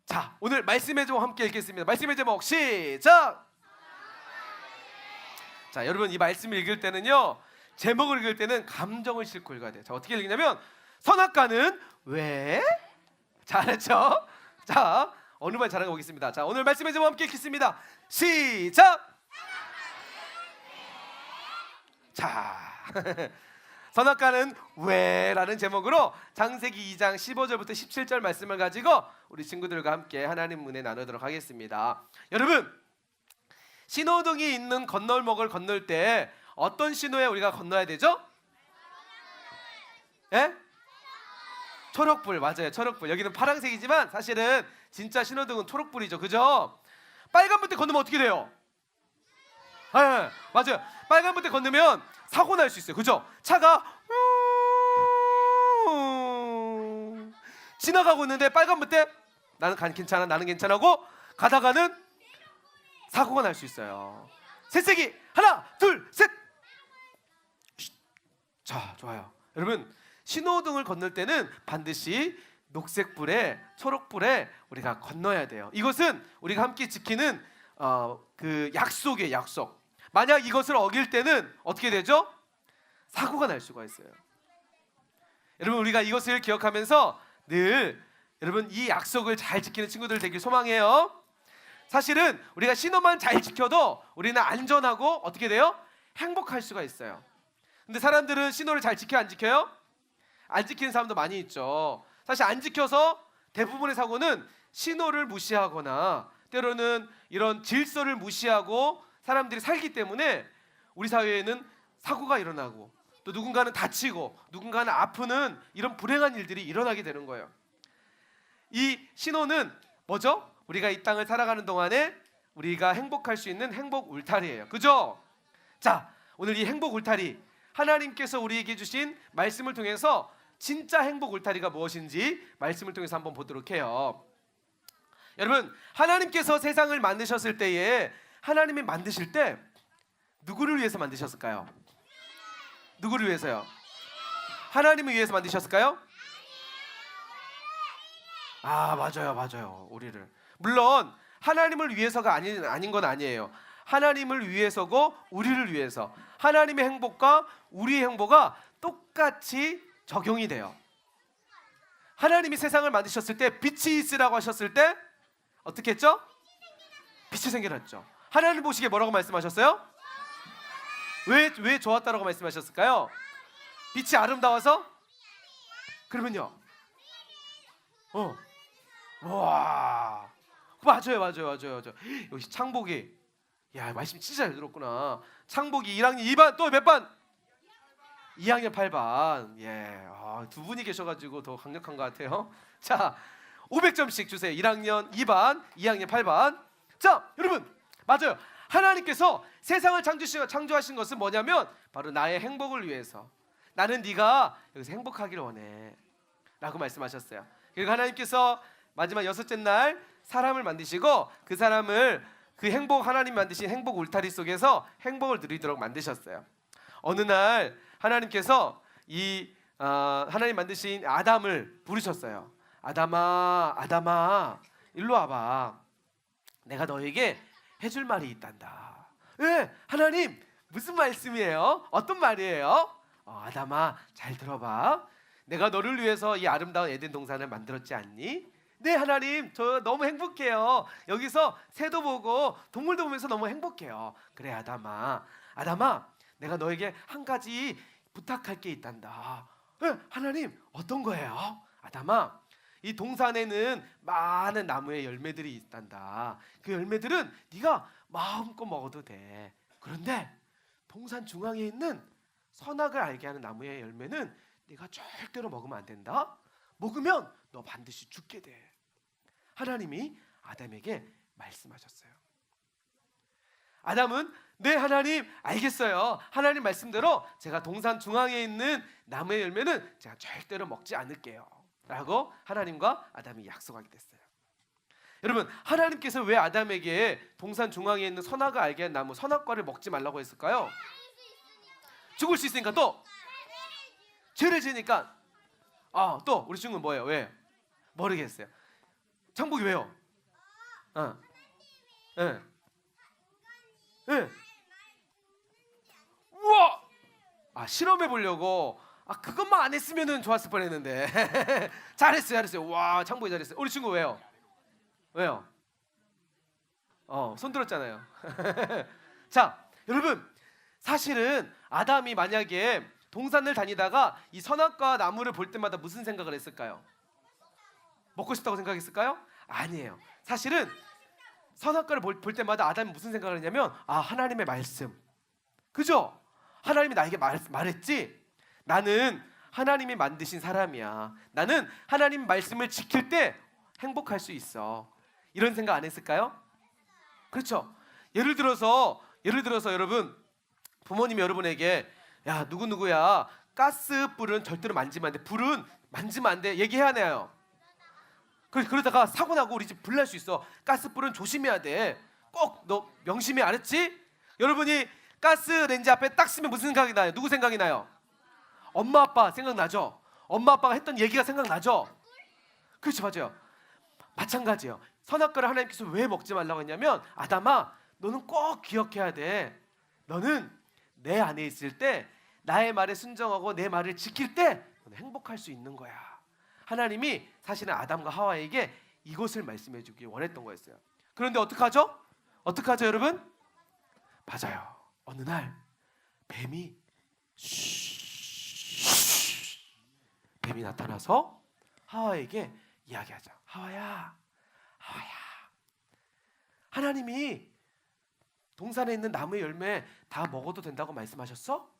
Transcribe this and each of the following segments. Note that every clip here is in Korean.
자, 오늘 말씀의 제목 함께 읽겠습니다. 말씀의 제목 시작! 자, 여러분 이 말씀을 읽을 때는요, 제목을 읽을 때는 감정을 싣고 읽어야 돼요. 자, 어떻게 읽냐면 선악과는 왜? 잘했죠? 자, 어느 말 잘하는 거 보겠습니다. 자, 오늘 말씀의 제목 함께 읽겠습니다. 시작! 자, 선악과는 왜? 라는 제목으로 창세기 2장 15절부터 17절 말씀을 가지고 우리 친구들과 함께 하나님 은혜 나누도록 하겠습니다. 여러분, 신호등이 있는 건널목을 건널 때 어떤 신호에 우리가 건너야 되죠? 예? 초록불, 맞아요. 초록불. 여기는 파란색이지만 사실은 진짜 신호등은 초록불이죠. 그죠? 빨간불 때 건너면 어떻게 돼요? 네, 맞아요. 빨간불 때 건너면 사고 날 수 있어요. 그죠? 차가 지나가고 있는데 빨간불 때 나는 괜찮아, 나는 괜찮아고 가다가는 사고가 날 수 있어요. 새세기 하나, 둘, 셋. 자, 좋아요. 여러분, 신호등을 건널 때는 반드시 녹색불에, 초록불에 우리가 건너야 돼요. 이것은 우리가 함께 지키는 그 약속이에요. 약속. 만약 이것을 어길 때는 어떻게 되죠? 사고가 날 수가 있어요. 여러분, 우리가 이것을 기억하면서 늘 여러분 이 약속을 잘 지키는 친구들 되길 소망해요. 사실은 우리가 신호만 잘 지켜도 우리는 안전하고 어떻게 돼요? 행복할 수가 있어요. 근데 사람들은 신호를 잘 지켜요, 안 지켜요? 안 지키는 사람도 많이 있죠. 사실 안 지켜서 대부분의 사고는 신호를 무시하거나 때로는 이런 질서를 무시하고 사람들이 살기 때문에 우리 사회에는 사고가 일어나고 또 누군가는 다치고 누군가는 아프는 이런 불행한 일들이 일어나게 되는 거예요. 이 신호는 뭐죠? 우리가 이 땅을 살아가는 동안에 우리가 행복할 수 있는 행복 울타리예요. 그죠? 자, 오늘 이 행복 울타리, 하나님께서 우리에게 주신 말씀을 통해서 진짜 행복 울타리가 무엇인지 말씀을 통해서 한번 보도록 해요. 여러분, 하나님께서 세상을 만드셨을 때에 하나님이 만드실 때 누구를 위해서 만드셨을까요? 누구를 위해서요? 하나님을 위해서 만드셨을까요? 아, 맞아요. 우리를. 물론 하나님을 위해서가 아닌 건 아니에요. 하나님을 위해서고 우리를 위해서. 하나님의 행복과 우리의 행복가 똑같이 적용이 돼요. 하나님이 세상을 만드셨을 때 빛이 있으라고 하셨을 때 어떻게 했죠? 빛이 생겨났죠. 하나님 보시기에 뭐라고 말씀하셨어요? 왜 좋았다라고 말씀하셨을까요? 빛이 아름다워서? 그러면요. 와, 맞아요. 역시 창복이, 야, 말씀 진짜 잘 들었구나. 창복이 1학년 2반, 또 몇 반? 2학년 8반. 예, 두 분이 계셔가지고 더 강력한 것 같아요. 자, 500점씩 주세요. 1학년 2반, 2학년 8반. 자, 여러분, 맞아요. 하나님께서 세상을 창조하신 것은 뭐냐면 바로 나의 행복을 위해서. 나는 네가 여기서 행복하기를 원해 라고 말씀하셨어요. 그리고 하나님께서 마지막 6째 날 사람을 만드시고 그 사람을 그 행복, 하나님 만드신 행복 울타리 속에서 행복을 누리도록 만드셨어요. 어느 날 하나님께서 하나님 만드신 아담을 부르셨어요. 아담아 일로 와봐. 내가 너에게 해줄 말이 있단다. 예, 하나님 무슨 말씀이에요? 어떤 말이에요? 아담아 잘 들어봐. 내가 너를 위해서 이 아름다운 에덴 동산을 만들었지 않니? 네, 하나님 저 너무 행복해요. 여기서 새도 보고 동물도 보면서 너무 행복해요. 그래, 아담아 내가 너에게 한 가지 부탁할 게 있단다. 예, 하나님 어떤 거예요? 아담아, 이 동산에는 많은 나무의 열매들이 있단다. 그 열매들은 네가 마음껏 먹어도 돼. 그런데 동산 중앙에 있는 선악을 알게 하는 나무의 열매는 네가 절대로 먹으면 안 된다. 먹으면 너 반드시 죽게 돼. 하나님이 아담에게 말씀하셨어요. 아담은 네, 하나님 알겠어요. 하나님 말씀대로 제가 동산 중앙에 있는 나무의 열매는 제가 절대로 먹지 않을게요 라고 하나님과 아담이 약속하게 됐어요. 여러분, 하나님께서 왜 아담에게 동산 중앙에 있는 선악을 알게 한 나무 선악과를 먹지 말라고 했을까요? 죽을 수 있으니까. 또 죄를 지으니까. 또 우리 친구는 뭐예요? 왜? 모르겠어요. 창복이 왜요? 어. 예. 예. 우와! 아, 실험해 보려고. 아, 그것만 안 했으면은 좋았을 뻔했는데. 잘했어요, 잘했어요. 와, 창보이 잘했어요. 우리 친구 왜요? 왜요? 손 들었잖아요. 자, 여러분, 사실은 아담이 만약에 동산을 다니다가 이 선악과 나무를 볼 때마다 무슨 생각을 했을까요? 먹고 싶다고 생각했을까요? 아니에요. 사실은 선악과를 볼 때마다 아담이 무슨 생각을 했냐면, 아, 하나님의 말씀. 그죠? 하나님이 나에게 말했지. 나는 하나님이 만드신 사람이야. 나는 하나님 말씀을 지킬 때 행복할 수 있어. 이런 생각 안 했을까요? 그렇죠. 예를 들어서 여러분, 부모님이 여러분에게 야, 누구누구야, 가스불은 절대로 만지면 안 돼, 불은 만지면 안 돼 얘기해야 해요. 그러다가 사고 나고 우리 집 불날 수 있어. 가스불은 조심해야 돼. 꼭 너 명심해, 알았지? 여러분이 가스레인지 앞에 딱 쓰면 무슨 생각이 나요? 누구 생각이 나요? 엄마 아빠 생각나죠? 엄마 아빠가 했던 얘기가 생각나죠? 그렇죠, 맞아요. 마찬가지예요. 선악과를 하나님께서 왜 먹지 말라고 했냐면, 아담아, 너는 꼭 기억해야 돼. 너는 내 안에 있을 때, 나의 말에 순종하고 내 말을 지킬 때 너는 행복할 수 있는 거야. 하나님이 사실은 아담과 하와에게 이것을 말씀해 주기 원했던 거였어요. 그런데 어떡하죠? 어떡하죠, 여러분? 맞아요. 어느 날 뱀이 나타나서 하와에게 이야기하죠. 하와야, 하나님이 동산에 있는 나무의 열매 다 먹어도 된다고 말씀하셨어?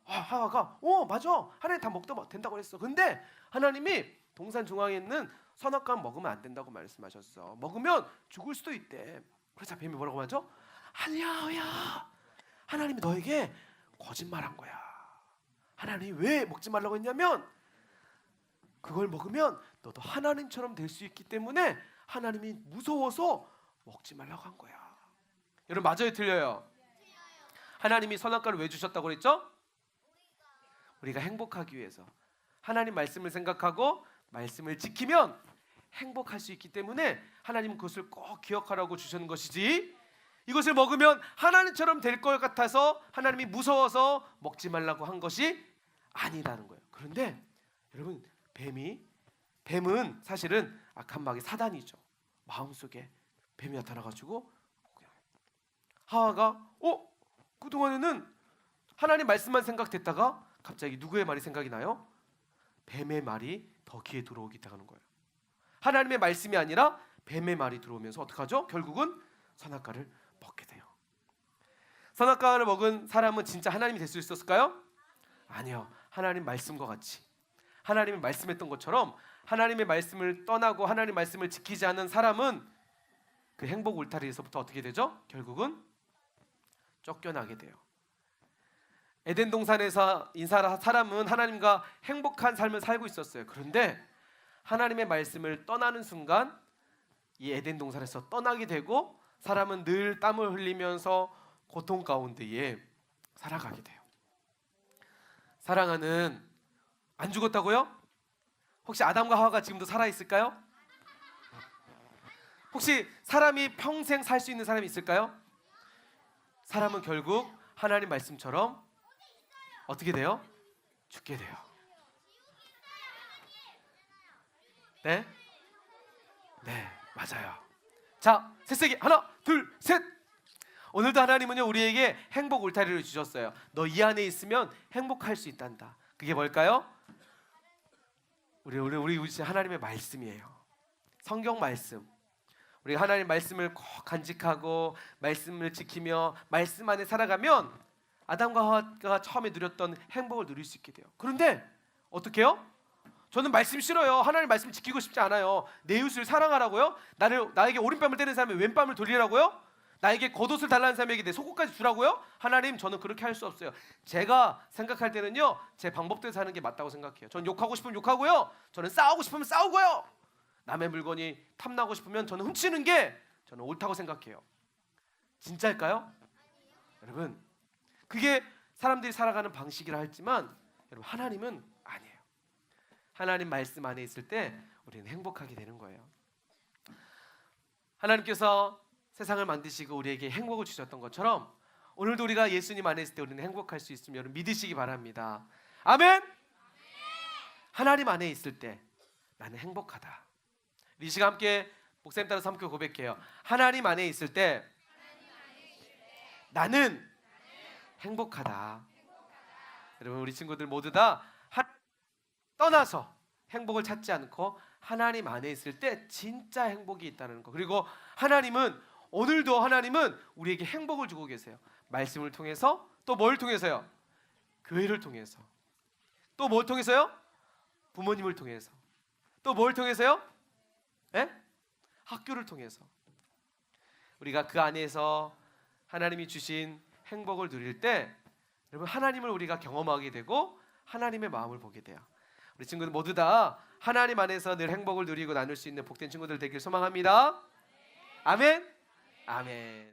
하와가 맞아, 하나님 다 먹도 된다고 했어. 근데 하나님이 동산 중앙에 있는 선악과 먹으면 안 된다고 말씀하셨어. 먹으면 죽을 수도 있대. 그래서 뱀이 뭐라고 하죠? 아니야, 하나님이 너에게 거짓말한 거야. 하나님이 왜 먹지 말라고 했냐면, 그걸 먹으면 너도 하나님처럼 될 수 있기 때문에 하나님이 무서워서 먹지 말라고 한 거야. 여러분, 맞아요, 틀려요? 하나님이 선악과를 왜 주셨다고 그랬죠? 우리가 행복하기 위해서. 하나님 말씀을 생각하고 말씀을 지키면 행복할 수 있기 때문에 하나님은 그것을 꼭 기억하라고 주시는 것이지, 이것을 먹으면 하나님처럼 될 것 같아서 하나님이 무서워서 먹지 말라고 한 것이 아니라는 거예요. 그런데 여러분, 뱀은 사실은 악한 마귀 사단이죠. 마음속에 뱀이 나타나가지고 하와가 그동안에는 하나님 말씀만 생각됐다가 갑자기 누구의 말이 생각이 나요? 뱀의 말이 더 귀에 들어오기 시작하는 거예요. 하나님의 말씀이 아니라 뱀의 말이 들어오면서 어떡하죠? 결국은 선악과를 먹게 돼요. 선악과를 먹은 사람은 진짜 하나님이 될 수 있었을까요? 아니요. 하나님 말씀과 같이, 하나님이 말씀했던 것처럼 하나님의 말씀을 떠나고 하나님의 말씀을 지키지 않은 사람은 그 행복 울타리에서부터 어떻게 되죠? 결국은 쫓겨나게 돼요. 에덴 동산에서 사람은 하나님과 행복한 삶을 살고 있었어요. 그런데 하나님의 말씀을 떠나는 순간 이 에덴 동산에서 떠나게 되고 사람은 늘 땀을 흘리면서 고통 가운데에 살아가게 돼요. 사랑하는, 안 죽었다고요? 혹시 아담과 하와가 지금도 살아 있을까요? 혹시 사람이 평생 살 수 있는 사람이 있을까요? 사람은 결국 하나님 말씀처럼 어떻게 돼요? 죽게 돼요. 네? 네, 맞아요. 자, 새세기 하나, 둘, 셋. 오늘도 하나님은요, 우리에게 행복 울타리를 주셨어요. 너 이 안에 있으면 행복할 수 있단다. 그게 뭘까요? 우리 하나님의 말씀이에요. 성경 말씀. 우리가 하나님 말씀을 꼭 간직하고 말씀을 지키며 말씀 안에 살아가면 아담과 하와가 처음에 누렸던 행복을 누릴 수 있게 돼요. 그런데 어떻게 해요? 저는 말씀 싫어요. 하나님 말씀 지키고 싶지 않아요. 내 이웃을 사랑하라고요? 나에게 오른뺨을 때리는 사람이 왼뺨을 돌리라고요? 나에게 겉옷을 달라는 사람에게 내 속옷까지 주라고요? 하나님, 저는 그렇게 할 수 없어요. 제가 생각할 때는요, 제 방법대로 사는 게 맞다고 생각해요. 저는 욕하고 싶으면 욕하고요, 저는 싸우고 싶으면 싸우고요, 남의 물건이 탐나고 싶으면 저는 훔치는 게 저는 옳다고 생각해요. 진짜일까요? 여러분, 그게 사람들이 살아가는 방식이라 했지만 여러분, 하나님은 아니에요. 하나님 말씀 안에 있을 때 우리는 행복하게 되는 거예요. 하나님께서 세상을 만드시고 우리에게 행복을 주셨던 것처럼 오늘도 우리가 예수님 안에 있을 때 우리는 행복할 수 있음을 여러분 믿으시기 바랍니다. 아멘. 하나님 안에 있을 때 나는 행복하다. 이 시간 함께 목사님 따라 삼켜 고백해요. 하나님 안에 있을 때 나는 행복하다. 여러분 우리 친구들 모두 다 떠나서 행복을 찾지 않고 하나님 안에 있을 때 진짜 행복이 있다는 거. 그리고 오늘도 하나님은 우리에게 행복을 주고 계세요. 말씀을 통해서, 또 뭘 통해서요? 교회를 통해서. 또 뭘 통해서요? 부모님을 통해서. 또 뭘 통해서요? 학교를 통해서. 우리가 그 안에서 하나님이 주신 행복을 누릴 때 여러분 하나님을 우리가 경험하게 되고 하나님의 마음을 보게 돼요. 우리 친구들 모두 다 하나님 안에서 늘 행복을 누리고 나눌 수 있는 복된 친구들 되길 소망합니다. 아멘. 아멘.